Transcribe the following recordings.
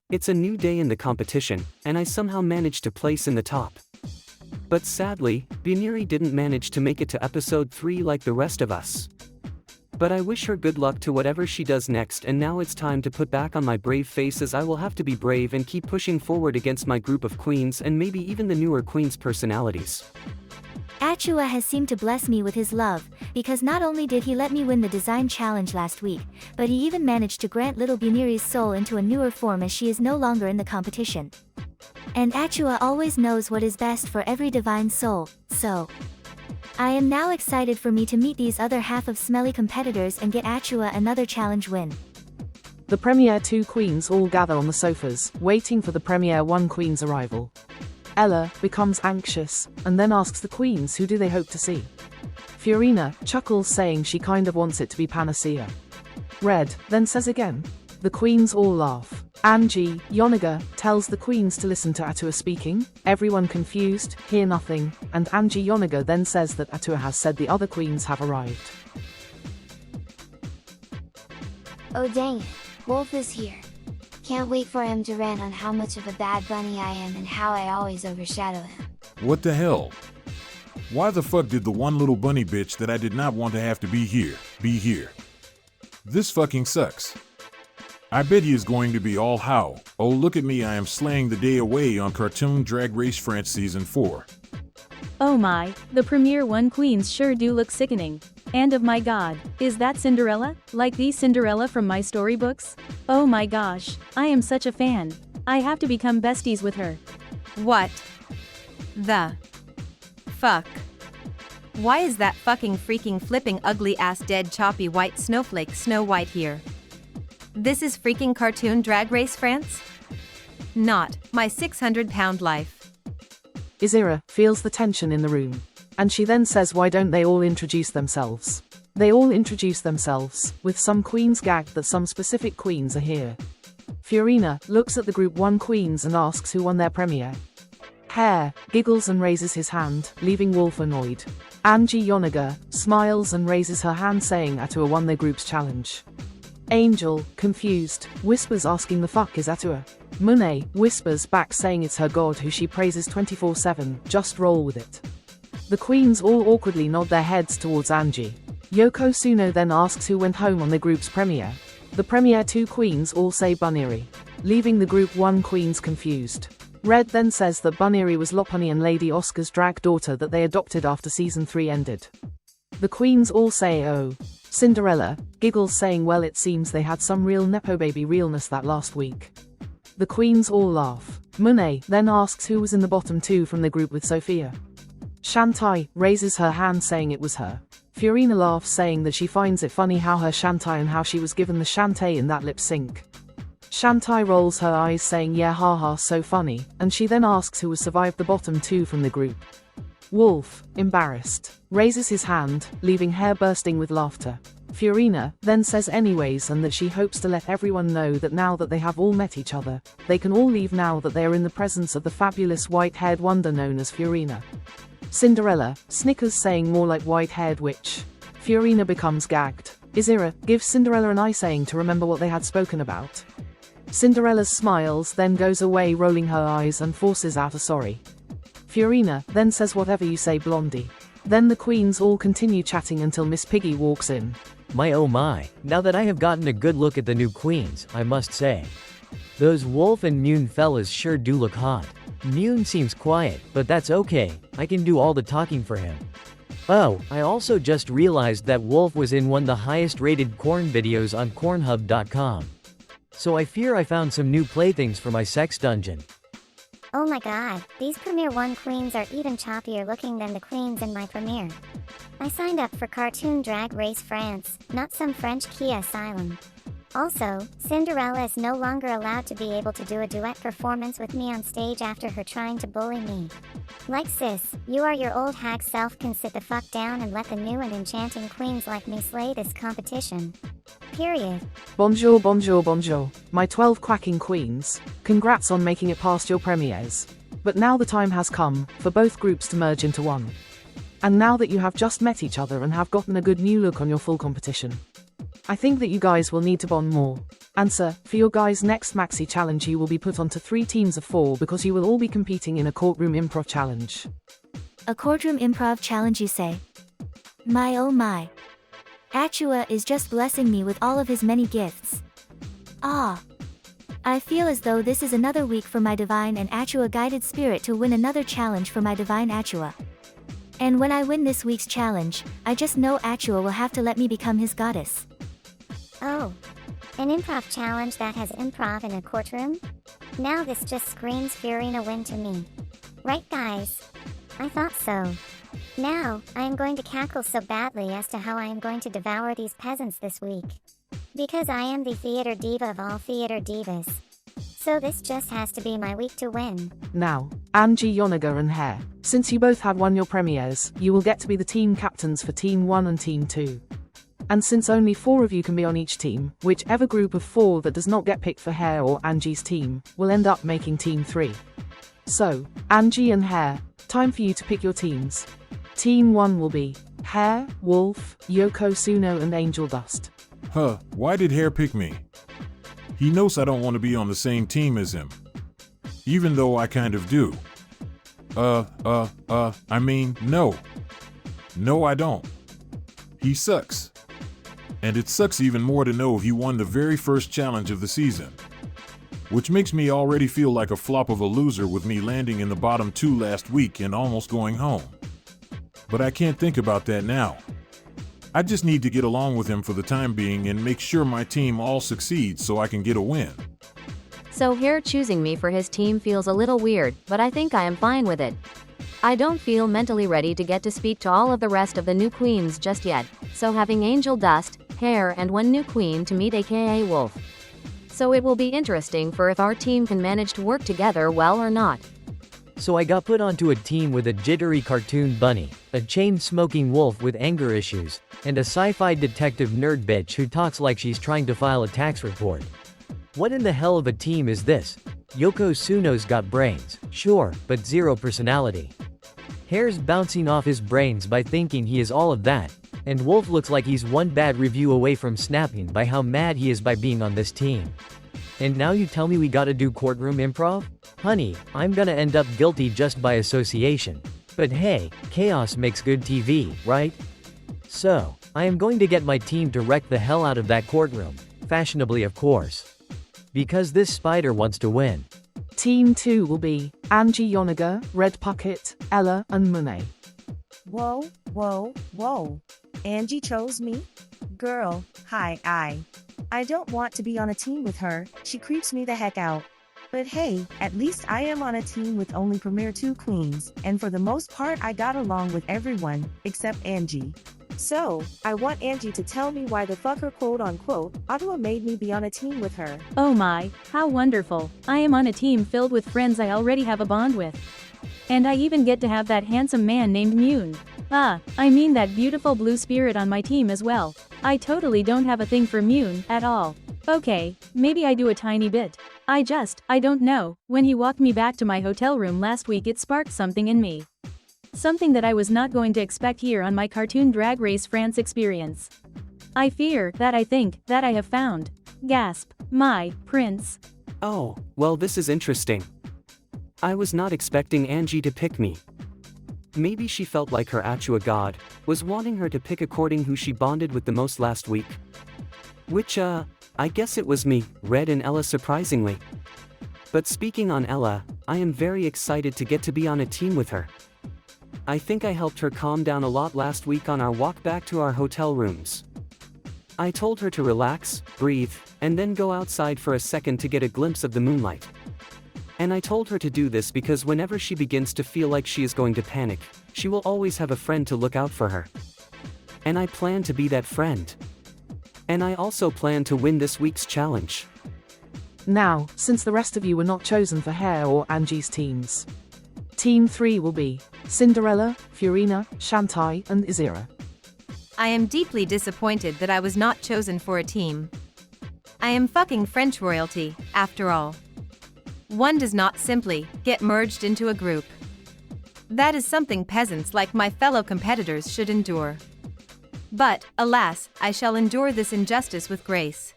It's a new day in the competition, and I somehow managed to place in the top. But sadly, Buniri didn't manage to make it to episode 3 like the rest of us. But I wish her good luck to whatever she does next, and now it's time to put back on my brave face, as I will have to be brave and keep pushing forward against my group of queens and maybe even the newer queens' personalities. Achua has seemed to bless me with his love, because not only did he let me win the design challenge last week, but he even managed to grant little Buniri's soul into a newer form, as she is no longer in the competition. And Achua always knows what is best for every divine soul, so I am now excited for me to meet these other half of smelly competitors and get Achua another challenge win. The Premiere 2 queens all gather on the sofas, waiting for the Premiere 1 queen's arrival. Ella becomes anxious, and then asks the queens who do they hope to see. Fiorina chuckles, saying she kind of wants it to be Panacea. Red then says again. The queens all laugh. Angie Yoniga tells the queens to listen to Atua speaking, everyone confused, hear nothing, and Angie Yoniga then says that Atua has said the other queens have arrived. Oh dang it, Wolf is here. Can't wait for him to rant on how much of a bad bunny I am and how I always overshadow him. What the hell? Why the fuck did the one little bunny bitch that I did not want to have to be here? This fucking sucks. I bet he is going to be all how, oh look at me, I am slaying the day away on Cartoon Drag Race France Season 4. Oh my, the Premiere 1 queens sure do look sickening. And of my god, is that Cinderella? Like the Cinderella from my storybooks? Oh my gosh, I am such a fan. I have to become besties with her. What the fuck? Why is that fucking freaking flipping ugly ass dead choppy white snowflake Snow White here? This is freaking Cartoon Drag Race France? Not my 600-pound life. Izira feels the tension in the room, and she then says, why don't they all introduce themselves? They all introduce themselves, with some queens gagged that some specific queens are here. Fiorina looks at the group 1 queens and asks who won their premiere. Hare giggles and raises his hand, leaving Wolf annoyed. Angie Yoniga smiles and raises her hand, saying Atua won their group's challenge. Angel, confused, whispers, asking the fuck is Atua? Monet whispers back, saying it's her god who she praises 24/7, just roll with it. The queens all awkwardly nod their heads towards Angie. Yoko Tsuno then asks who went home on the group's premiere. The Premiere 2 queens all say Buniri, leaving the group 1 queens confused. Red then says that Buniri was Lopunny and Lady Oscar's drag daughter that they adopted after season 3 ended. The queens all say oh. Cinderella giggles, saying well, it seems they had some real nepo baby realness that last week. The queens all laugh. Monet then asks who was in the bottom 2 from the group with Sophia. Shantai raises her hand, saying it was her. Fiorina laughs, saying that she finds it funny how her Shantai and how she was given the Shantae in that lip sync. Shantai rolls her eyes, saying yeah haha so funny, and she then asks who has survived the bottom 2 from the group. Wolf, embarrassed, raises his hand, leaving Hare bursting with laughter. Fiorina then says anyways, and that she hopes to let everyone know that now that they have all met each other, they can all leave now that they are in the presence of the fabulous white-haired wonder known as Fiorina. Cinderella snickers, saying more like white-haired witch. Fiorina becomes gagged. Izira gives Cinderella an eye, saying to remember what they had spoken about. Cinderella smiles, then goes away rolling her eyes and forces out a sorry. Fiorina then says whatever you say Blondie. Then the queens all continue chatting until Miss Piggy walks in. My oh my, now that I have gotten a good look at the new queens, I must say. Those Wolf and Mune fellas sure do look hot. Mune seems quiet, but that's okay, I can do all the talking for him. Oh, I also just realized that Wolf was in one of the highest rated corn videos on Cornhub.com. So I fear I found some new playthings for my sex dungeon. Oh my god, these Premiere 1 queens are even choppier looking than the queens in my premiere. I signed up for Cartoon Drag Race France, not some French Kia Asylum. Also, Cinderella is no longer allowed to be able to do a duet performance with me on stage after her trying to bully me. Like sis, you or your old hag self can sit the fuck down and let the new and enchanting queens like me slay this competition. Period. Bonjour, bonjour, bonjour, my 12 quacking queens. Congrats on making it past your premieres. But now the time has come for both groups to merge into one. And now that you have just met each other and have gotten a good new look on your full competition, I think that you guys will need to bond more. Answer, for your guys' next maxi challenge you will be put onto 3 teams of 4 because you will all be competing in a courtroom improv challenge. A courtroom improv challenge, you say? My oh my. Achua is just blessing me with all of his many gifts. Ah. I feel as though this is another week for my divine and Achua guided spirit to win another challenge for my divine Achua. And when I win this week's challenge, I just know Achua will have to let me become his goddess. Oh. An improv challenge that has improv in a courtroom? Now this just screams Fiorina win to me. Right guys? I thought so. Now, I am going to cackle so badly as to how I am going to devour these peasants this week. Because I am the theater diva of all theater divas. So this just has to be my week to win. Now, Angie, Yonaga and Hare, since you both have won your premieres, you will get to be the team captains for Team 1 and Team 2. And since only 4 of you can be on each team, whichever group of 4 that does not get picked for Hare or Angie's team, will end up making Team 3. So, Angie and Hare, time for you to pick your teams. Team 1 will be Hare, Wolf, Yoko Tsuno and Angel Dust. Huh, why did Hare pick me? He knows I don't want to be on the same team as him. Even though I kind of do. I mean, no. No, I don't. He sucks. And it sucks even more to know he won the very first challenge of the season. Which makes me already feel like a flop of a loser with me landing in the bottom 2 last week and almost going home. But I can't think about that now. I just need to get along with him for the time being and make sure my team all succeeds so I can get a win. So Hare choosing me for his team feels a little weird, but I think I am fine with it. I don't feel mentally ready to get to speak to all of the rest of the new queens just yet, so having Angel Dust, Hare and one new queen to meet aka Wolf. So it will be interesting for if our team can manage to work together well or not. So I got put onto a team with a jittery cartoon bunny, a chain-smoking wolf with anger issues, and a sci-fi detective nerd bitch who talks like she's trying to file a tax report. What in the hell of a team is this? Yoko Tsuno's got brains, sure, but zero personality. Hare's bouncing off his brains by thinking he is all of that, and Wolf looks like he's one bad review away from snapping by how mad he is by being on this team. And now you tell me we gotta do courtroom improv? Honey, I'm gonna end up guilty just by association. But hey, chaos makes good TV, right? So, I am going to get my team to wreck the hell out of that courtroom. Fashionably, of course. Because this spider wants to win. Team 2 will be Angie, Yonaga, Red Puckett, Ella and Monet. Whoa, whoa, whoa. Angie chose me? Girl, hi, I don't want to be on a team with her, she creeps me the heck out. But hey, at least I am on a team with only Premier 2 queens, and for the most part I got along with everyone, except Angie. So, I want Angie to tell me why the fuck her quote-unquote Ottawa made me be on a team with her. Oh my, how wonderful. I am on a team filled with friends I already have a bond with. And I even get to have that handsome man named Mune. I mean that beautiful blue spirit on my team as well. I totally don't have a thing for Mune at all. Okay, maybe I do a tiny bit. I don't know. When he walked me back to my hotel room last week it sparked something in me. Something that I was not going to expect here on my cartoon Drag Race France experience. I think that I have found. Gasp, my prince. Oh, well, this is interesting. I was not expecting Angie to pick me. Maybe she felt like her Achua god was wanting her to pick according who she bonded with the most last week. Which, I guess it was me, Red and Ella surprisingly. But speaking on Ella, I am very excited to get to be on a team with her. I think I helped her calm down a lot last week on our walk back to our hotel rooms. I told her to relax, breathe, and then go outside for a second to get a glimpse of the moonlight. And I told her to do this because whenever she begins to feel like she is going to panic, she will always have a friend to look out for her. And I plan to be that friend. And I also plan to win this week's challenge. Now, since the rest of you were not chosen for Hare or Angie's teams, Team 3 will be Cinderella, Fiorina, Shantai, and Izira. I am deeply disappointed that I was not chosen for a team. I am fucking French royalty, after all. One does not simply get merged into a group. That is something peasants like my fellow competitors should endure. But, alas, I shall endure this injustice with grace.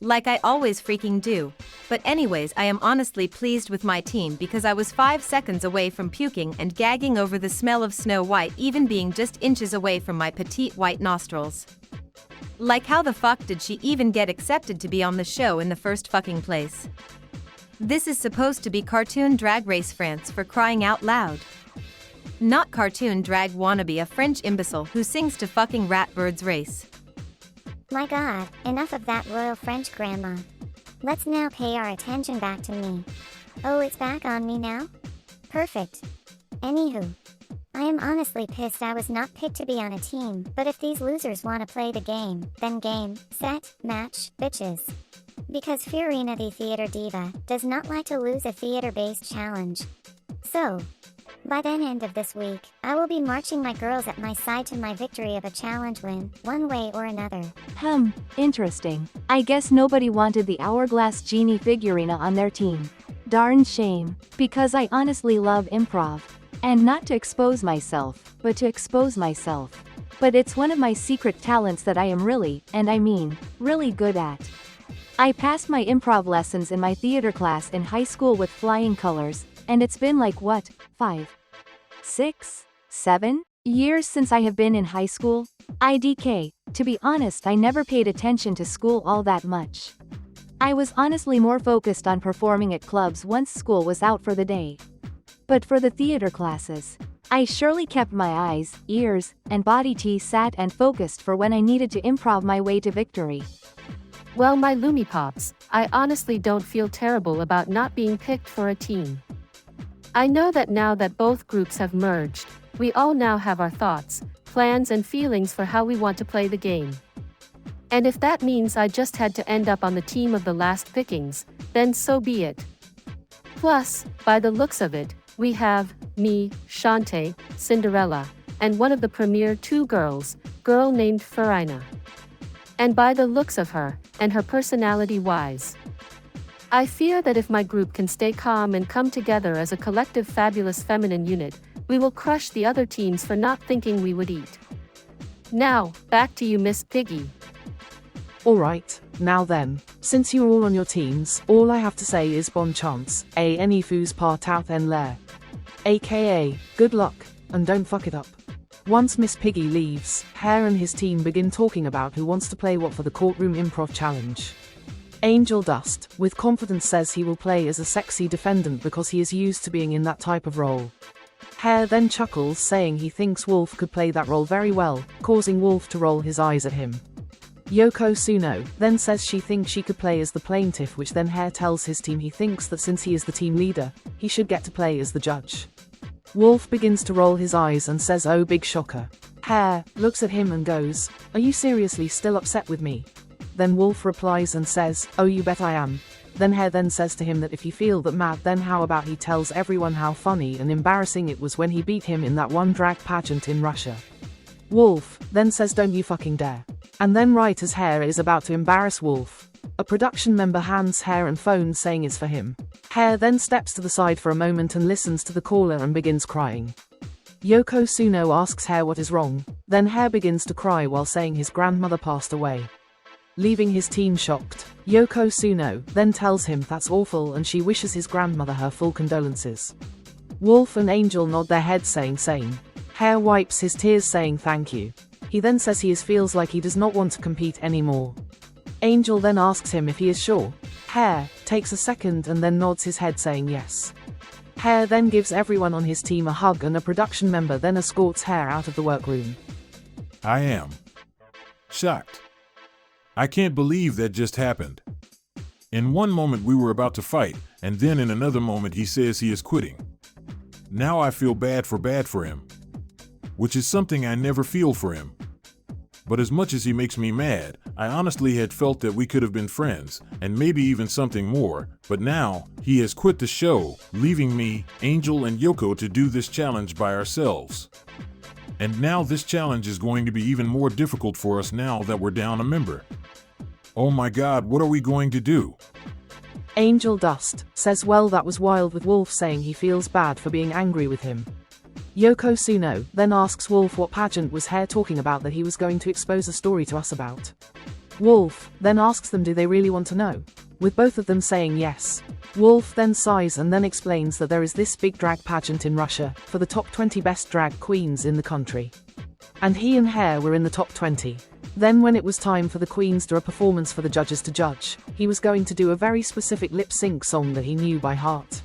Like I always freaking do. But anyways, I am honestly pleased with my team because I was 5 seconds away from puking and gagging over the smell of Snow White even being just inches away from my petite white nostrils. Like how the fuck did she even get accepted to be on the show in the first fucking place? This is supposed to be cartoon Drag Race France for crying out loud. Not cartoon drag wannabe a French imbecile who sings to fucking Ratbirds Race. My god, enough of that royal French grandma. Let's now pay our attention back to me. Oh, it's back on me now? Perfect. Anywho. I am honestly pissed I was not picked to be on a team, but if these losers want to play the game, then game, set, match, bitches. Because Fiorina the theater diva does not like to lose a theater-based challenge. So, by the end of this week, I will be marching my girls at my side to my victory of a challenge win, one way or another. Interesting. I guess nobody wanted the Hourglass Genie figurina on their team. Darn shame. Because I honestly love improv. And not to expose myself, but to expose myself. But it's one of my secret talents that I am really, and I mean, really good at. I passed my improv lessons in my theater class in high school with flying colors, and it's been like what, 5, 6, 7 years since I have been in high school? IDK, to be honest, I never paid attention to school all that much. I was honestly more focused on performing at clubs once school was out for the day. But for the theater classes, I surely kept my eyes, ears, and body sat and focused for when I needed to improv my way to victory. Well, my Lumi Pops, I honestly don't feel terrible about not being picked for a team. I know that now that both groups have merged, we all now have our thoughts, plans and feelings for how we want to play the game. And if that means I just had to end up on the team of the last pickings, then so be it. Plus, by the looks of it, we have me, Shantae, Cinderella, and one of the premier 2 girls, girl named Farina. And by the looks of her, and her personality-wise, I fear that if my group can stay calm and come together as a collective fabulous feminine unit, we will crush the other teams for not thinking we would eat. Now, back to you, Miss Piggy. Alright, now then, since you're all on your teams, all I have to say is bon chance, any foos part out en l'air. AKA, good luck, and don't fuck it up. Once Miss Piggy leaves, Hare and his team begin talking about who wants to play what for the courtroom improv challenge. Angel Dust, with confidence, says he will play as a sexy defendant because he is used to being in that type of role. Hare then chuckles, saying he thinks Wolf could play that role very well, causing Wolf to roll his eyes at him. Yoko Tsuno then says she thinks she could play as the plaintiff, which then Hare tells his team he thinks that since he is the team leader, he should get to play as the judge. Wolf begins to roll his eyes and says, "Oh, big shocker." Hare looks at him and goes, "Are you seriously still upset with me?" Then Wolf replies and says, "Oh, you bet I am." Then Hare then says to him that if you feel that mad, then how about he tells everyone how funny and embarrassing it was when he beat him in that one drag pageant in Russia. Wolf then says, "Don't you fucking dare." And then right as Hare is about to embarrass Wolf, a production member hands Hare a phone saying it's for him. Hare then steps to the side for a moment and listens to the caller and begins crying. Yoko Tsuno asks Hare what is wrong, then Hare begins to cry while saying his grandmother passed away. Leaving his team shocked, Yoko Tsuno then tells him that's awful and she wishes his grandmother her full condolences. Wolf and Angel nod their heads saying same. Hare wipes his tears saying thank you. He then says he feels like he does not want to compete anymore. Angel then asks him if he is sure. Hare takes a second and then nods his head saying yes. Hare then gives everyone on his team a hug and a production member then escorts Hare out of the workroom. I am shocked. I can't believe that just happened. In one moment we were about to fight, and then in another moment he says he is quitting. Now I feel bad for him. Which is something I never feel for him. But as much as he makes me mad, I honestly had felt that we could have been friends, and maybe even something more, but now, he has quit the show, leaving me, Angel and Yoko to do this challenge by ourselves. And now this challenge is going to be even more difficult for us now that we're down a member. Oh my god, what are we going to do? Angel Dust says well that was wild, with Wolf saying he feels bad for being angry with him. Yoko Tsuno then asks Wolf what pageant was Hare talking about that he was going to expose a story to us about. Wolf then asks them do they really want to know, with both of them saying yes. Wolf then sighs and then explains that there is this big drag pageant in Russia for the top 20 best drag queens in the country. And he and Hare were in the top 20. Then when it was time for the queens to do a performance for the judges to judge, he was going to do a very specific lip-sync song that he knew by heart.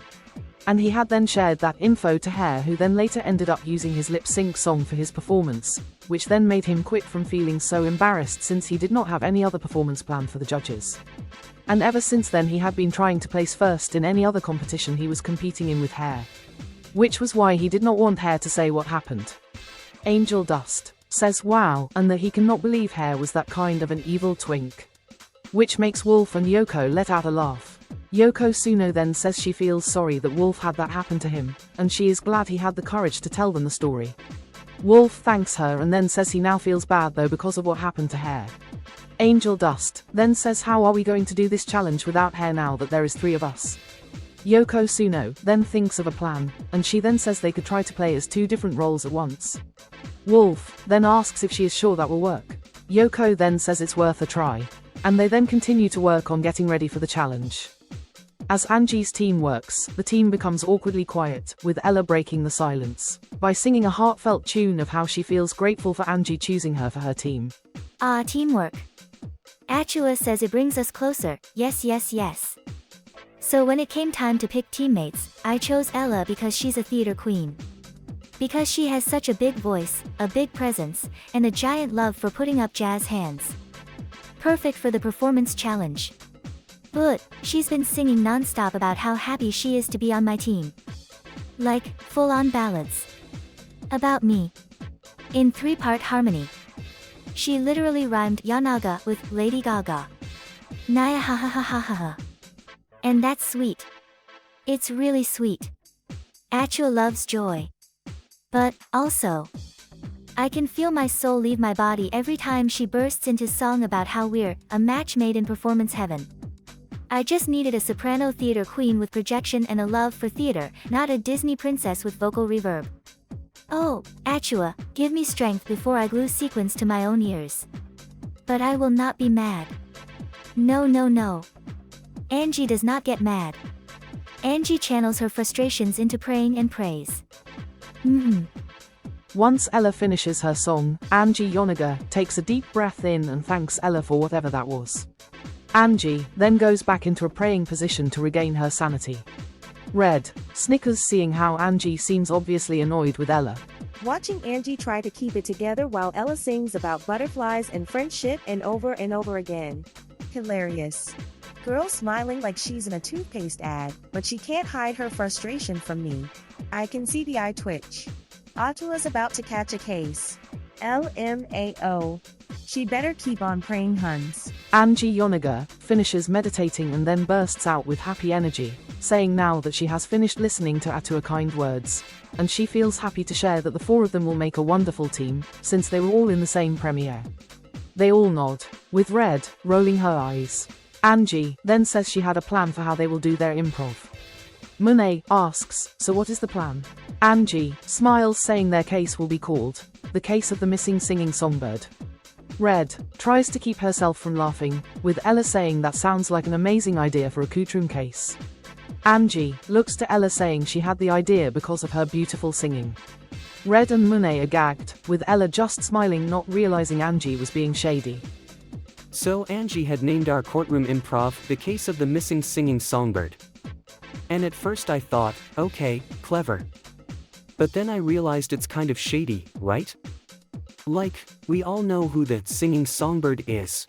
And he had then shared that info to Hare, who then later ended up using his lip-sync song for his performance, which then made him quit from feeling so embarrassed since he did not have any other performance planned for the judges. And ever since then he had been trying to place first in any other competition he was competing in with Hare. Which was why he did not want Hare to say what happened. Angel Dust says wow, and that he cannot believe Hare was that kind of an evil twink. Which makes Wolf and Yoko let out a laugh. Yoko Tsuno then says she feels sorry that Wolf had that happen to him, and she is glad he had the courage to tell them the story. Wolf thanks her and then says he now feels bad though because of what happened to Hare. Angel Dust then says how are we going to do this challenge without Hare now that there is 3 of us? Yoko Tsuno then thinks of a plan, and she then says they could try to play as 2 different roles at once. Wolf then asks if she is sure that will work. Yoko then says it's worth a try, and they then continue to work on getting ready for the challenge. As Angie's team works, the team becomes awkwardly quiet, with Ella breaking the silence by singing a heartfelt tune of how she feels grateful for Angie choosing her for her team. Ah, teamwork. Achua says it brings us closer, yes yes yes. So when it came time to pick teammates, I chose Ella because she's a theater queen. Because she has such a big voice, a big presence, and a giant love for putting up jazz hands. Perfect for the performance challenge. But she's been singing non-stop about how happy she is to be on my team. Like, full-on ballads. About me. In 3-part harmony. She literally rhymed Yanaga with Lady Gaga. Naya ha ha ha ha ha ha. And that's sweet. It's really sweet. Achua loves joy. But, also, I can feel my soul leave my body every time she bursts into song about how we're a match made in performance heaven. I just needed a soprano theater queen with projection and a love for theater, not a Disney princess with vocal reverb. Oh, Achua, give me strength before I glue sequins to my own ears. But I will not be mad. No no no. Angie does not get mad. Angie channels her frustrations into praying and praise. Once Ella finishes her song, Angie Yonaga takes a deep breath in and thanks Ella for whatever that was. Angie then goes back into a praying position to regain her sanity. Red snickers seeing how Angie seems obviously annoyed with Ella. Watching Angie try to keep it together while Ella sings about butterflies and friendship and over again. Hilarious. Girl smiling like she's in a toothpaste ad, but she can't hide her frustration from me. I can see the eye twitch. Atua's about to catch a case. LMAO. She better keep on praying, huns. Angie Yonaga finishes meditating and then bursts out with happy energy, saying now that she has finished listening to Atua kind words, and she feels happy to share that the 4 of them will make a wonderful team, since they were all in the same premiere. They all nod, with Red rolling her eyes. Angie then says she had a plan for how they will do their improv. Monet asks, so what is the plan? Angie smiles saying their case will be called the case of the missing singing songbird. Red tries to keep herself from laughing, with Ella saying that sounds like an amazing idea for a Porkroom case. Angie looks to Ella saying she had the idea because of her beautiful singing. Red and Monet are gagged, with Ella just smiling, not realizing Angie was being shady. So Angie had named our courtroom improv the case of the missing singing songbird. And at first I thought, okay, clever. But then I realized it's kind of shady, right? Like, we all know who the singing songbird is.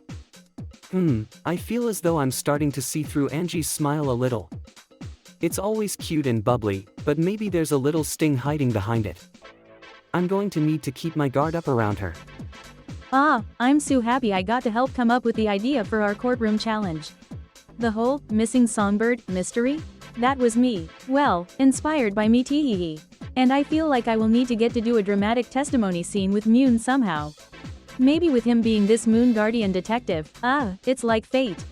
I feel as though I'm starting to see through Angie's smile a little. It's always cute and bubbly, but maybe there's a little sting hiding behind it. I'm going to need to keep my guard up around her. Ah, I'm so happy I got to help come up with the idea for our courtroom challenge. The whole missing songbird mystery? That was me. Well, inspired by me teehee. And I feel like I will need to get to do a dramatic testimony scene with Moon somehow. Maybe with him being this moon guardian detective. It's like fate.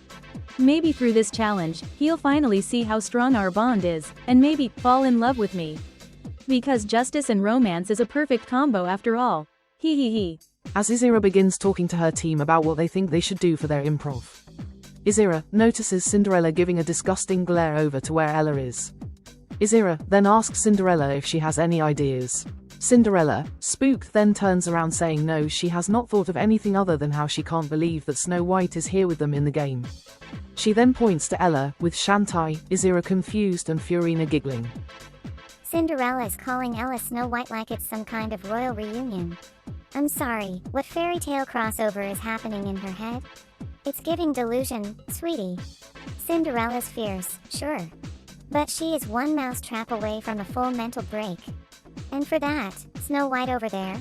Maybe through this challenge, he'll finally see how strong our bond is, and maybe fall in love with me. Because justice and romance is a perfect combo after all. Hee hee hee. as Izira begins talking to her team about what they think they should do for their improv. Izira notices Cinderella giving a disgusting glare over to where Ella is. Izira then asks Cinderella if she has any ideas. Cinderella, spooked, then turns around saying no, she has not thought of anything other than how she can't believe that Snow White is here with them in the game. She then points to Ella, with Shantai, Izira confused and Fiorina giggling. Cinderella is calling Ella Snow White like it's some kind of royal reunion. I'm sorry, what fairy tale crossover is happening in her head? It's giving delusion, sweetie. Cinderella's fierce, sure. But she is one mousetrap away from a full mental break. And for that, Snow White over there?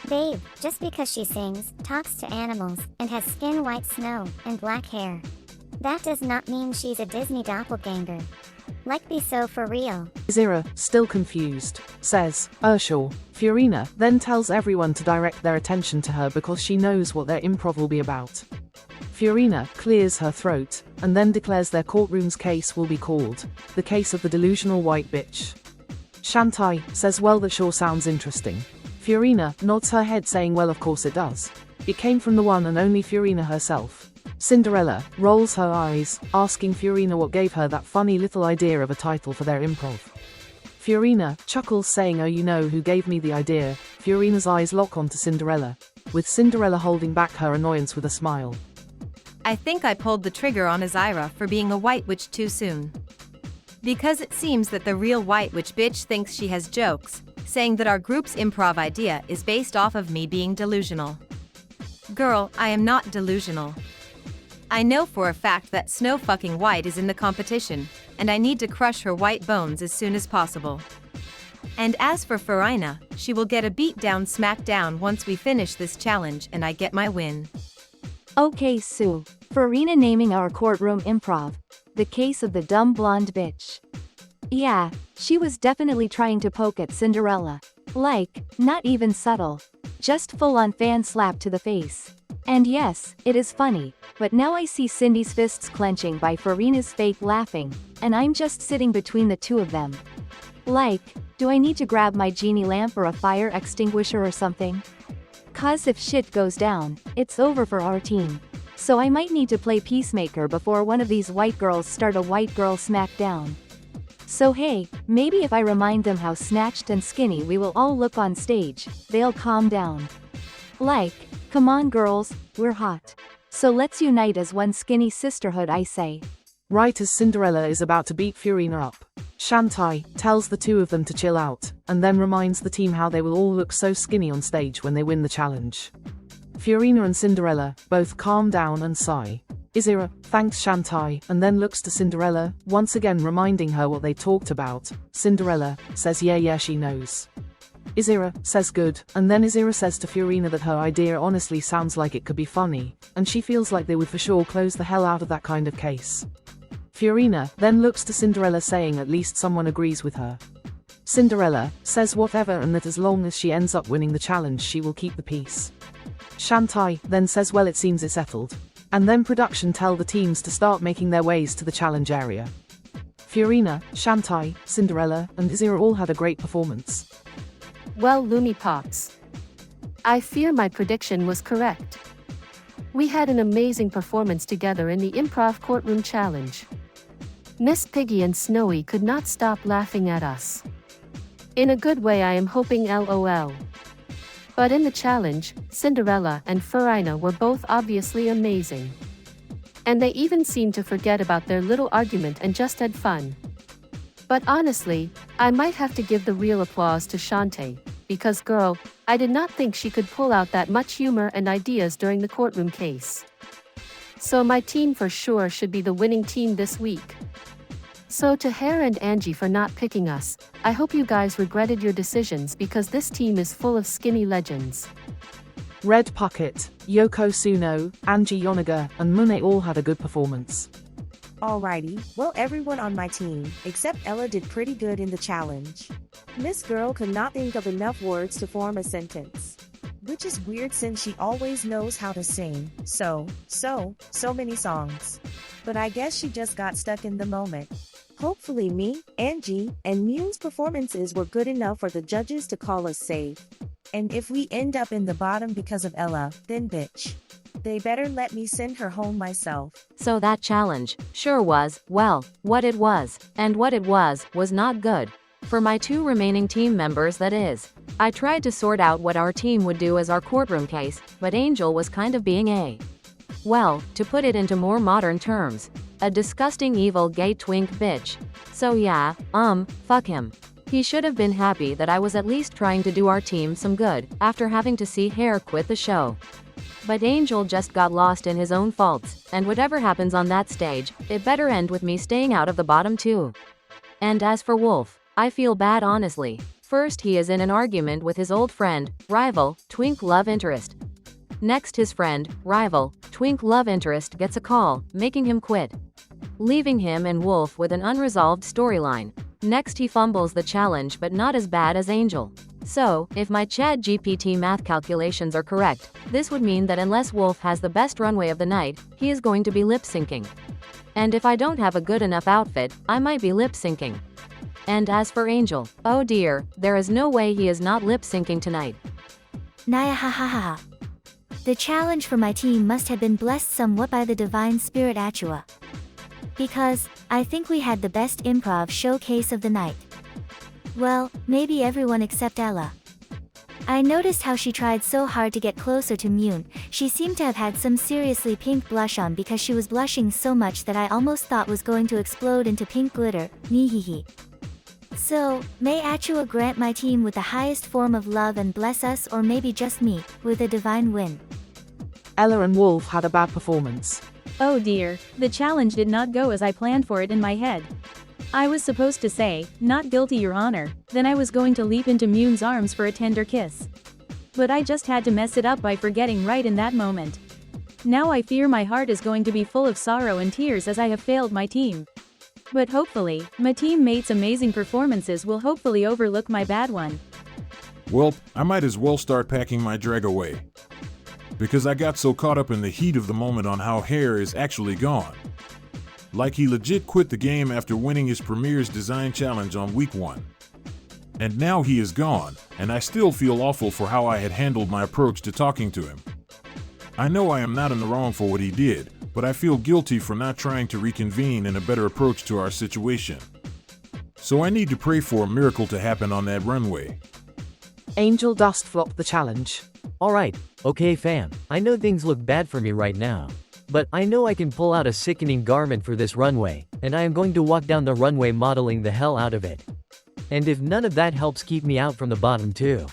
Babe, just because she sings, talks to animals, and has skin white snow, and black hair. That does not mean she's a Disney doppelganger. Like be so for real. Izira, still confused, says, sure. Fiorina then tells everyone to direct their attention to her because she knows what their improv will be about. Fiorina clears her throat, and then declares their courtroom's case will be called the case of the delusional white bitch. Shantai says well, that sure sounds interesting. Fiorina nods her head saying well, of course it does. It came from the one and only Fiorina herself. Cinderella rolls her eyes, asking Fiorina what gave her that funny little idea of a title for their improv. Fiorina chuckles saying, oh, you know who gave me the idea. Fiorina's eyes lock onto Cinderella, with Cinderella holding back her annoyance with a smile. I think I pulled the trigger on Izira for being a white witch too soon. Because it seems that the real white witch bitch thinks she has jokes, saying that our group's improv idea is based off of me being delusional. Girl, I am not delusional. I know for a fact that Snow fucking White is in the competition, and I need to crush her white bones as soon as possible. And as for Fiorina, she will get a beat-down smackdown once we finish this challenge and I get my win. Okay, Sue. Fiorina naming our courtroom improv the case of the dumb blonde bitch. Yeah, she was definitely trying to poke at Cinderella. Like, not even subtle. Just full-on fan slap to the face. And yes, it is funny, but now I see Cindy's fists clenching by Fiorina's fake laughing, and I'm just sitting between the two of them. Like, do I need to grab my genie lamp or a fire extinguisher or something? 'Cause if shit goes down, it's over for our team. So I might need to play peacemaker before one of these white girls start a white girl smackdown. So hey, maybe if I remind them how snatched and skinny we will all look on stage, they'll calm down. Like, come on girls, we're hot. So let's unite as one skinny sisterhood, I say. Right as Cinderella is about to beat Fiorina up, Shantai tells the two of them to chill out, and then reminds the team how they will all look so skinny on stage when they win the challenge. Fiorina and Cinderella both calm down and sigh. Izira thanks Shantai and then looks to Cinderella, once again reminding her what they talked about. Cinderella says yeah she knows. Izira says good, and then Izira says to Fiorina that her idea honestly sounds like it could be funny, and she feels like they would for sure close the hell out of that kind of case. Fiorina then looks to Cinderella saying at least someone agrees with her. Cinderella says whatever, and that as long as she ends up winning the challenge she will keep the peace. Shantai then says well, it seems it's settled. And then production tell the teams to start making their ways to the challenge area. Fiorina, Shantai, Cinderella, and Izira all had a great performance. Well, Lumi Pops, I fear my prediction was correct. We had an amazing performance together in the Improv Courtroom Challenge. Miss Piggy and Snowy could not stop laughing at us. In a good way, I am hoping, LOL. But in the challenge, Cinderella and Fiorina were both obviously amazing. And they even seemed to forget about their little argument and just had fun. But honestly, I might have to give the real applause to Shantae, because girl, I did not think she could pull out that much humor and ideas during the courtroom case. So my team for sure should be the winning team this week. So to Hera and Angie for not picking us, I hope you guys regretted your decisions because this team is full of skinny legends. Red Puckett, Yoko Tsuno, Angie Yonaga, and Monet all had a good performance. Alrighty, well everyone on my team, except Ella, did pretty good in the challenge. Miss Girl could not think of enough words to form a sentence. Which is weird since she always knows how to sing, so many songs. But I guess she just got stuck in the moment. Hopefully me, Angie, and Mune's performances were good enough for the judges to call us safe. And if we end up in the bottom because of Ella, then bitch. They better let me send her home myself. So that challenge sure was, well, what it was, and what it was not good. For my two remaining team members, that is. I tried to sort out what our team would do as our courtroom case, but Angel was kind of being well, to put it into more modern terms, a disgusting evil gay twink bitch. So yeah, fuck him. He should have been happy that I was at least trying to do our team some good, after having to see Hare quit the show. But Angel just got lost in his own faults, and whatever happens on that stage, it better end with me staying out of the bottom too. And as for Wolf, I feel bad honestly. First he is in an argument with his old friend, rival, twink love interest. Next his friend, rival, twink love interest gets a call, making him quit, leaving him and Wolf with an unresolved storyline. Next he fumbles the challenge, but not as bad as Angel. So, if my ChatGPT math calculations are correct, this would mean that unless Wolf has the best runway of the night, he is going to be lip-syncing. And if I don't have a good enough outfit, I might be lip-syncing. And as for Angel, oh dear, there is no way he is not lip-syncing tonight. Naya ha ha ha ha. The challenge for my team must have been blessed somewhat by the divine spirit Achua. Because, I think we had the best improv showcase of the night. Well, maybe everyone except Ella. I noticed how she tried so hard to get closer to Mune. She seemed to have had some seriously pink blush on because she was blushing so much that I almost thought was going to explode into pink glitter, nihihi. So, may Achua grant my team with the highest form of love and bless us, or maybe just me, with a divine win. Ella and Wolf had a bad performance. Oh dear, the challenge did not go as I planned for it in my head. I was supposed to say, not guilty your honor, then I was going to leap into Mune's arms for a tender kiss. But I just had to mess it up by forgetting right in that moment. Now I fear my heart is going to be full of sorrow and tears as I have failed my team. But hopefully, my teammates' amazing performances will hopefully overlook my bad one. Well, I might as well start packing my drag away. Because I got so caught up in the heat of the moment on how Hare is actually gone. Like he legit quit the game after winning his Premier's Design Challenge on week 1. And now he is gone, and I still feel awful for how I had handled my approach to talking to him. I know I am not in the wrong for what he did, but I feel guilty for not trying to reconvene in a better approach to our situation. So I need to pray for a miracle to happen on that runway. Angel Dust flopped the challenge. Alright, okay fam, I know things look bad for me right now. But I know I can pull out a sickening garment for this runway, and I am going to walk down the runway modeling the hell out of it. And if none of that helps keep me out from the bottom too,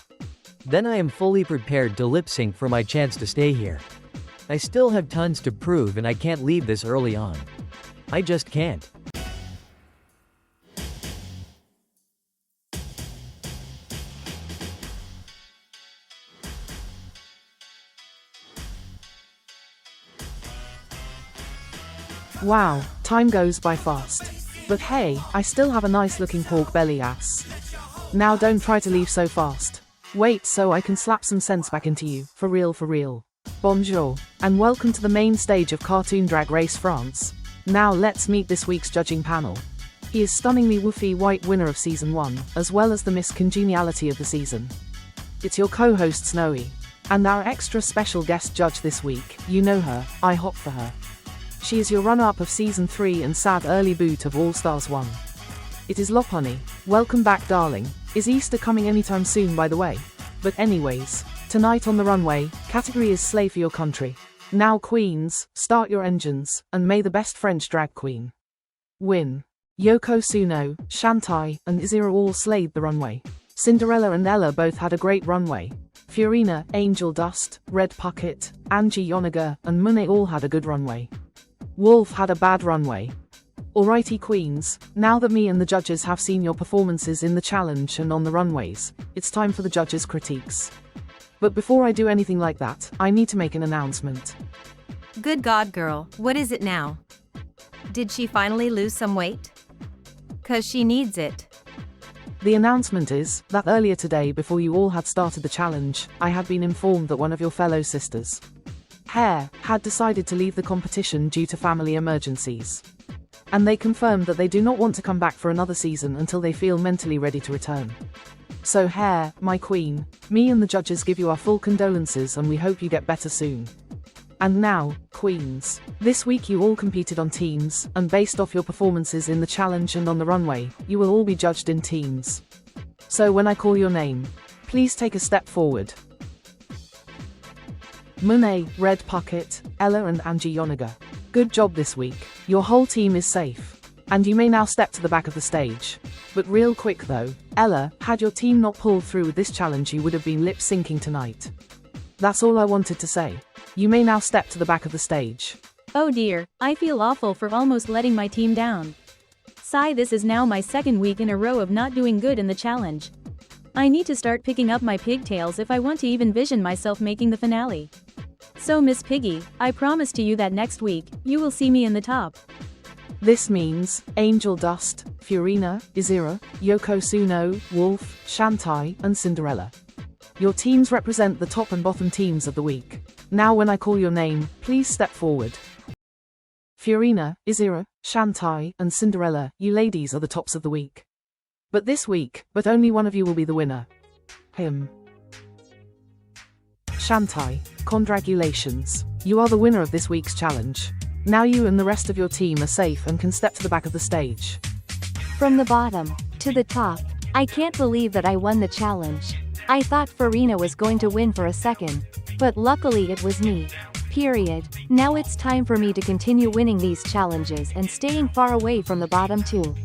then I am fully prepared to lip sync for my chance to stay here. I still have tons to prove and I can't leave this early on. I just can't. Wow, time goes by fast. But hey, I still have a nice looking pork belly ass. Now don't try to leave so fast. Wait so I can slap some sense back into you, for real for real. Bonjour, and welcome to the main stage of Cartoon Drag Race France. Now let's meet this week's judging panel. He is stunningly woofy white winner of season 1, as well as the Miss Congeniality of the season. It's your co-host Snowy. And our extra special guest judge this week, you know her, I hop for her. She is your runner-up of Season 3 and sad early boot of All Stars 1. It is Lopunny. Welcome back darling. Is Easter coming anytime soon by the way? But anyways, tonight on the runway, category is Slay for Your Country. Now queens, start your engines, and may the best French drag queen win. Yoko Tsuno, Shantai, and Izira all slayed the runway. Cinderella and Ella both had a great runway. Fiorina, Angel Dust, Red Puckett, Angie Yoniga, and Monet all had a good runway. Wolf had a bad runway. Alrighty queens, now that me and the judges have seen your performances in the challenge and on the runways, it's time for the judges' critiques. But before I do anything like that, I need to make an announcement. Good God, girl, what is it now? Did she finally lose some weight? 'Cause she needs it. The announcement is that earlier today, before you all had started the challenge, I had been informed that one of your fellow sisters, Hare, had decided to leave the competition due to family emergencies. And they confirmed that they do not want to come back for another season until they feel mentally ready to return. So Hair, my queen, me and the judges give you our full condolences and we hope you get better soon. And now, queens. This week you all competed on teams, and based off your performances in the challenge and on the runway, you will all be judged in teams. So when I call your name, please take a step forward. Monet, Red Puckett, Ella and Angie Yoniger. Good job this week. Your whole team is safe. And you may now step to the back of the stage. But real quick though, Ella, had your team not pulled through with this challenge you would have been lip syncing tonight. That's all I wanted to say. You may now step to the back of the stage. Oh dear, I feel awful for almost letting my team down. Sigh, this is now my second week in a row of not doing good in the challenge. I need to start picking up my pigtails if I want to even vision myself making the finale. So Miss Piggy, I promise to you that next week, you will see me in the top. This means Angel Dust, Fiorina, Izira, Yoko Tsuno, Wolf, Shantai, and Cinderella. Your teams represent the top and bottom teams of the week. Now when I call your name, please step forward. Fiorina, Izira, Shantai, and Cinderella, you ladies are the tops of the week. But this week, only one of you will be the winner. Him. Shantai, congratulations. You are the winner of this week's challenge. Now you and the rest of your team are safe and can step to the back of the stage. From the bottom to the top, I can't believe that I won the challenge. I thought Farina was going to win for a second, but luckily it was me. Period. Now it's time for me to continue winning these challenges and staying far away from the bottom too.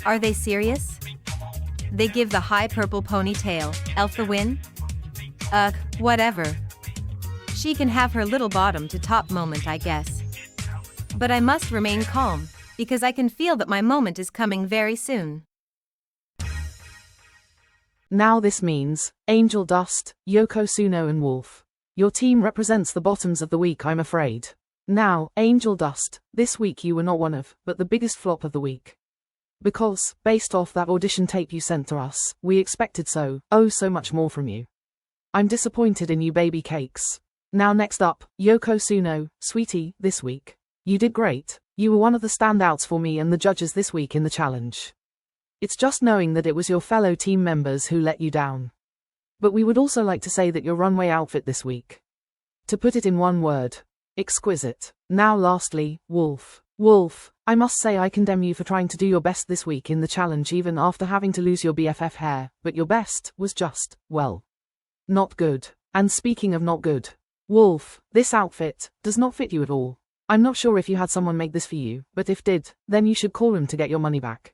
Are they serious? They give the high purple ponytail elf the win? Whatever. She can have her little bottom to top moment, I guess. But I must remain calm, because I can feel that my moment is coming very soon. Now this means Angel Dust, Yoko Tsuno and Wolf. Your team represents the bottoms of the week, I'm afraid. Now, Angel Dust, this week you were not one of, but the biggest flop of the week. Because, based off that audition tape you sent to us, we expected so much more from you. I'm disappointed in you, baby cakes. Now next up, Yoko Tsuno, sweetie, this week. You did great. You were one of the standouts for me and the judges this week in the challenge. It's just knowing that it was your fellow team members who let you down. But we would also like to say that your runway outfit this week. To put it in one word, exquisite. Now lastly, Wolf. Wolf, I must say I condemn you for trying to do your best this week in the challenge even after having to lose your BFF hair, but your best was just, well, not good. And speaking of not good, Wolf, this outfit does not fit you at all. I'm not sure if you had someone make this for you, but if did, then you should call him to get your money back.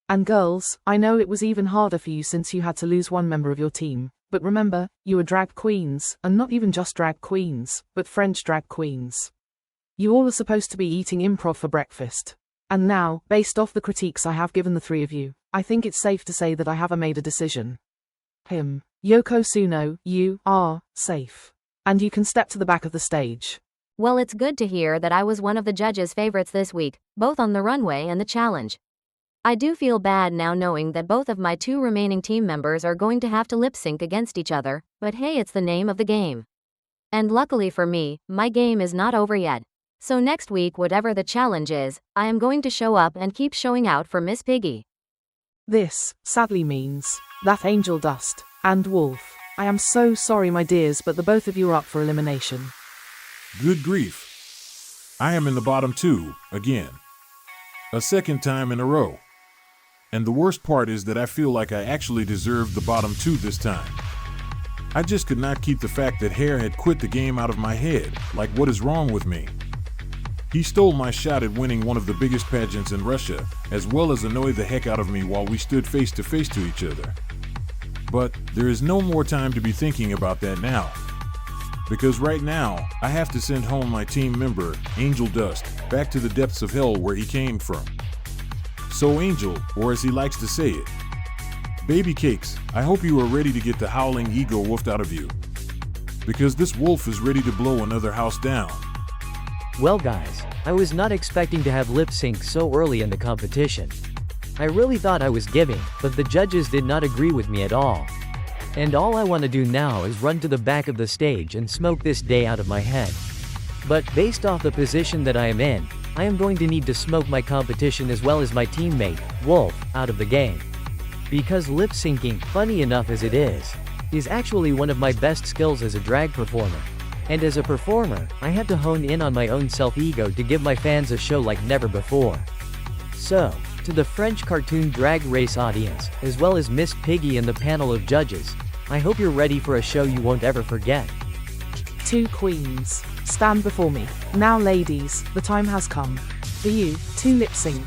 And girls, I know it was even harder for you since you had to lose one member of your team, but remember, you were drag queens, and not even just drag queens, but French drag queens. You all are supposed to be eating improv for breakfast. And now, based off the critiques I have given the three of you, I think it's safe to say that I have made a decision. Him. Yoko Tsuno, you are safe. And you can step to the back of the stage. Well, it's good to hear that I was one of the judges' favorites this week, both on the runway and the challenge. I do feel bad now knowing that both of my two remaining team members are going to have to lip sync against each other, but hey, it's the name of the game. And luckily for me, my game is not over yet. So next week, whatever the challenge is, I am going to show up and keep showing out for Miss Piggy. This, sadly, means that Angel Dust and Wolf. I am so sorry, my dears, but the both of you are up for elimination. Good grief. I am in the bottom two, again. A second time in a row. And the worst part is that I feel like I actually deserved the bottom two this time. I just could not keep the fact that Hare had quit the game out of my head. Like, what is wrong with me? He stole my shot at winning one of the biggest pageants in Russia, as well as annoyed the heck out of me while we stood face to face to each other. But there is no more time to be thinking about that now. Because right now, I have to send home my team member, Angel Dust, back to the depths of hell where he came from. So Angel, or as he likes to say it, baby cakes, I hope you are ready to get the howling ego wolfed out of you. Because this wolf is ready to blow another house down. Well guys, I was not expecting to have lip sync so early in the competition. I really thought I was giving, but the judges did not agree with me at all. And all I want to do now is run to the back of the stage and smoke this day out of my head. But based off the position that I am in, I am going to need to smoke my competition as well as my teammate, Wolf, out of the game. Because lip syncing, funny enough as it is actually one of my best skills as a drag performer. And as a performer, I had to hone in on my own self-ego to give my fans a show like never before. So, to the French cartoon drag race audience, as well as Miss Piggy and the panel of judges, I hope you're ready for a show you won't ever forget. 2 queens, stand before me. Now ladies, the time has come for you to lip sync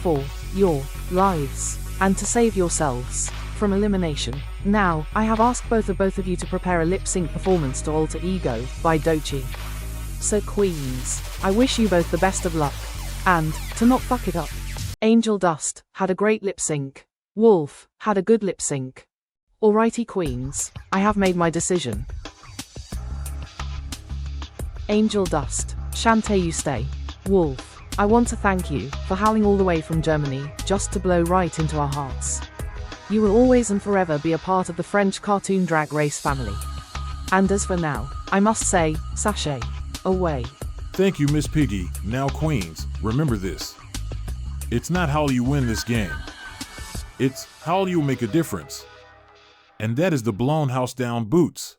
for your lives and to save yourselves from elimination. Now, I have asked both of you to prepare a lip sync performance to Alter Ego by Doechii. So queens, I wish you both the best of luck. And, to not fuck it up, Angel Dust had a great lip sync. Wolf had a good lip sync. Alrighty queens, I have made my decision. Angel Dust, Shantae you stay. Wolf, I want to thank you for howling all the way from Germany, just to blow right into our hearts. You will always and forever be a part of the French cartoon drag race family. And as for now, I must say, sachet away. Thank you, Miss Piggy. Now queens, remember this. It's not how you win this game. It's how you make a difference. And that is the blown house down boots.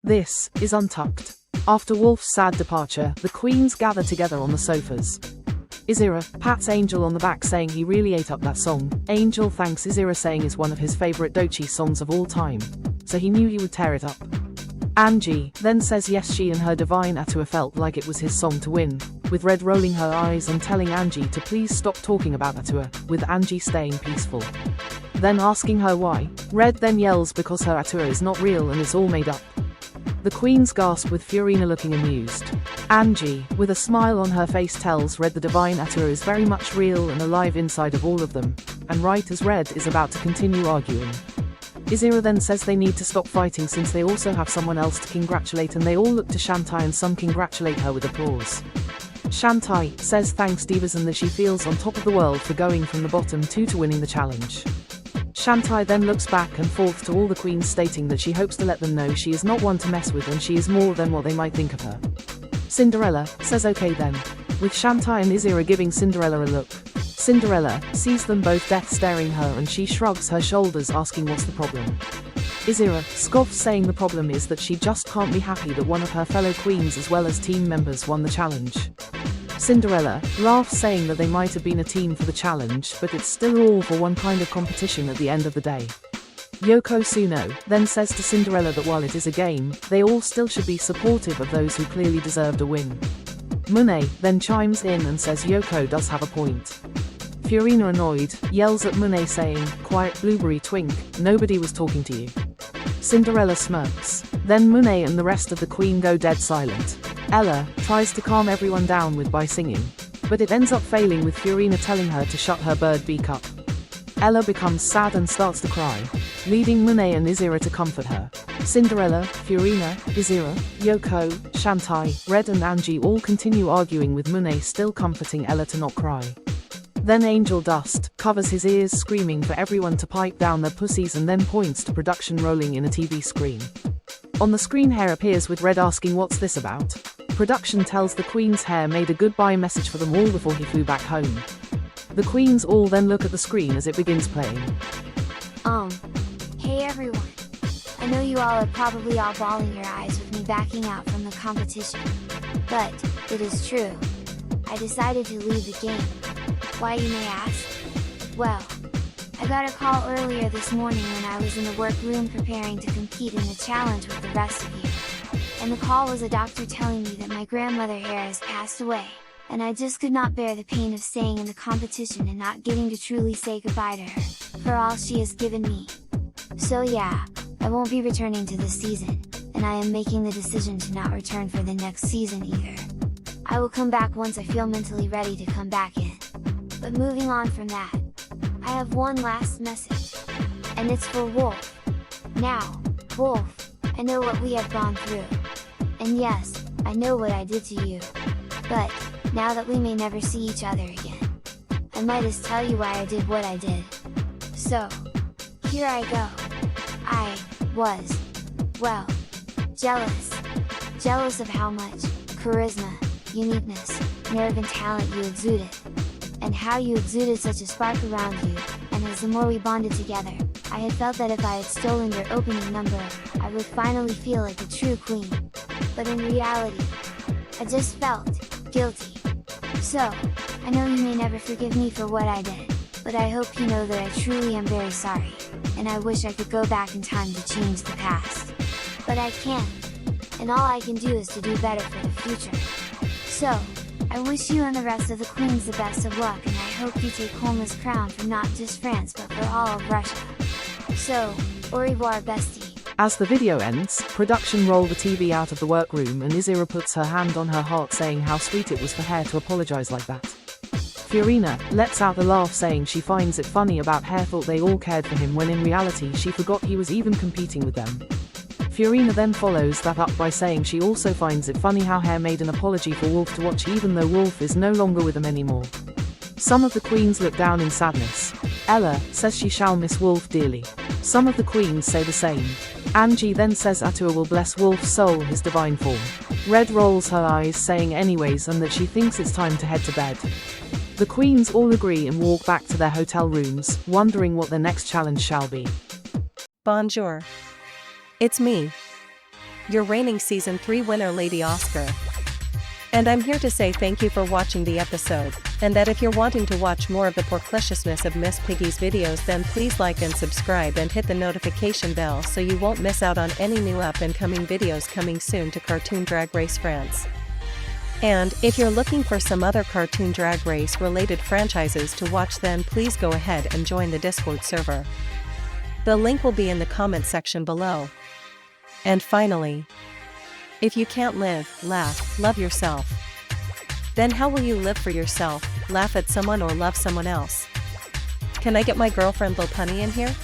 This is Untucked. After Wolf's sad departure, the queens gather together on the sofas. Izira pats Angel on the back saying he really ate up that song. Angel thanks Izira saying it's one of his favorite Doechii songs of all time, so he knew he would tear it up. Angie then says yes, she and her divine Atua felt like it was his song to win, with Red rolling her eyes and telling Angie to please stop talking about Atua, with Angie staying peaceful. Then asking her why. Red then yells because her Atua is not real and it's all made up. The queens gasp with Fiorina looking amused. Angie, with a smile on her face, tells Red the divine Atua is very much real and alive inside of all of them, and right as Red is about to continue arguing, Izira then says they need to stop fighting since they also have someone else to congratulate, and they all look to Shantae and some congratulate her with applause. Shantae says thanks divas and that she feels on top of the world for going from the bottom 2 to winning the challenge. Shantae then looks back and forth to all the queens stating that she hopes to let them know she is not one to mess with and she is more than what they might think of her. Cinderella says okay then, with Shantae and Izira giving Cinderella a look. Cinderella sees them both death staring her and she shrugs her shoulders asking what's the problem. Izira scoffs saying the problem is that she just can't be happy that one of her fellow queens as well as team members won the challenge. Cinderella laughs saying that they might have been a team for the challenge, but it's still all for one kind of competition at the end of the day. Yoko Tsuno then says to Cinderella that while it is a game, they all still should be supportive of those who clearly deserved a win. Monet then chimes in and says Yoko does have a point. Fiorina, annoyed, yells at Monet saying, "Quiet blueberry twink, nobody was talking to you." Cinderella smirks. Then Monet and the rest of the queen go dead silent. Ella tries to calm everyone down by singing, but it ends up failing with Fiorina telling her to shut her bird beak up. Ella becomes sad and starts to cry, leaving Monet and Izira to comfort her. Cinderella, Fiorina, Izira, Yoko, Shantae, Red and Angie all continue arguing with Monet still comforting Ella to not cry. Then Angel Dust covers his ears screaming for everyone to pipe down their pussies and then points to production rolling in a TV screen. On the screen Hair appears with Red asking what's this about. Production tells the queens Hair made a goodbye message for them all before he flew back home. The queens all then look at the screen as it begins playing. Hey everyone. I know you all are probably all bawling your eyes with me backing out from the competition. But, it is true. I decided to leave the game. Why, you may ask? Well, I got a call earlier this morning when I was in the workroom preparing to compete in the challenge with the rest of you. And the call was a doctor telling me that my grandmother Hair has passed away, and I just could not bear the pain of staying in the competition and not getting to truly say goodbye to her, for all she has given me. So yeah, I won't be returning to this season, and I am making the decision to not return for the next season either. I will come back once I feel mentally ready to come back in. But moving on from that, I have one last message, and it's for Wolf. Now, Wolf, I know what we have gone through. And yes, I know what I did to you. But, now that we may never see each other again, I might as tell you why I did what I did. So, here I go. I was, well, jealous. Jealous of how much charisma uniqueness, nerve and talent you exuded. And how you exuded such a spark around you, and as the more we bonded together, I had felt that if I had stolen your opening number, I would finally feel like a true queen. But in reality, I just felt guilty. So, I know you may never forgive me for what I did, but I hope you know that I truly am very sorry, and I wish I could go back in time to change the past. But I can't, and all I can do is to do better for the future. So, I wish you and the rest of the queens the best of luck, and I hope you take home this crown for not just France but for all of Russia. So, au revoir bestie. As the video ends, production roll the TV out of the workroom and Izira puts her hand on her heart saying how sweet it was for Hair to apologize like that. Fiorina lets out a laugh saying she finds it funny about Hair thought they all cared for him when in reality she forgot he was even competing with them. Fiorina then follows that up by saying she also finds it funny how Hair made an apology for Wolf to watch even though Wolf is no longer with them anymore. Some of the queens look down in sadness. Ella says she shall miss Wolf dearly. Some of the queens say the same. Angie then says Atua will bless Wolf's soul his divine form. Red rolls her eyes saying anyways and that she thinks it's time to head to bed. The queens all agree and walk back to their hotel rooms, wondering what their next challenge shall be. Bonjour. It's me, your reigning Season 3 winner Lady Oscar. And I'm here to say thank you for watching the episode, and that if you're wanting to watch more of the porkliciousness of Miss Piggy's videos then please like and subscribe and hit the notification bell so you won't miss out on any new up and coming videos coming soon to Cartoon Drag Race France. And, if you're looking for some other Cartoon Drag Race related franchises to watch then please go ahead and join the Discord server. The link will be in the comment section below. And finally, if you can't live, laugh, love yourself, then how will you live for yourself, laugh at someone or love someone else? Can I get my girlfriend Lil Punny in here?